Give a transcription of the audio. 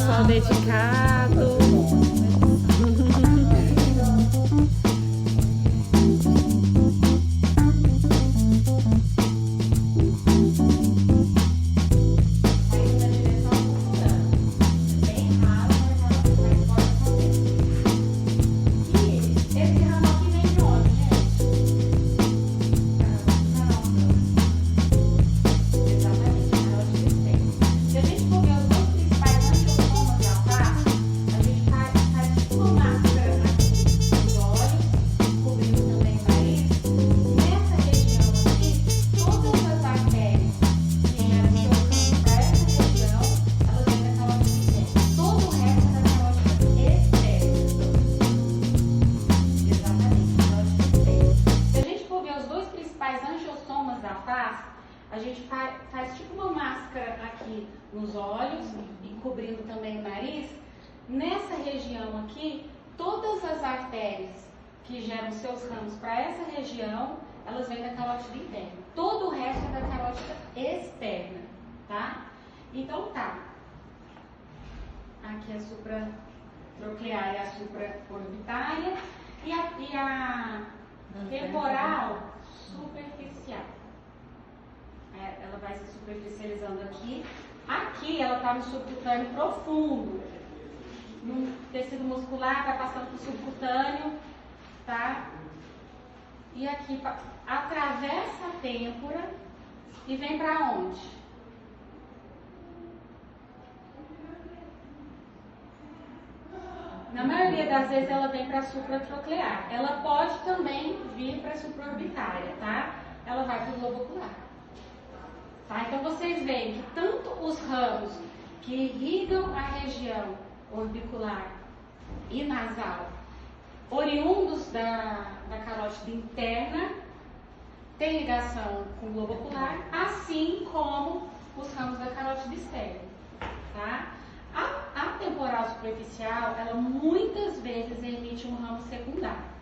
pessoal dedicado. A gente faz tipo uma máscara aqui nos olhos e cobrindo também o nariz. Nessa região aqui, todas as artérias que geram seus ramos para essa região, elas vêm da carótida interna. Todo o resto é da carótida externa, tá? Então tá. Aqui a supratroquear e a supraorbitária e a temporal superficial. Ela vai se superficializando aqui. Aqui ela está no subcutâneo profundo. No tecido muscular, está passando para o subcutâneo, tá? E aqui atravessa a têmpora e vem para onde? Na maioria das vezes ela vem para a supratroquear. Ela pode também vir para a supraorbitária, tá? Ela vai para o globo ocular. Tá? Então vocês veem que tanto os ramos que irrigam a região orbicular e nasal, oriundos da carótida interna, têm ligação com o globo ocular, assim como os ramos da carótida externa. Tá? A temporal superficial, ela muitas vezes emite um ramo secundário.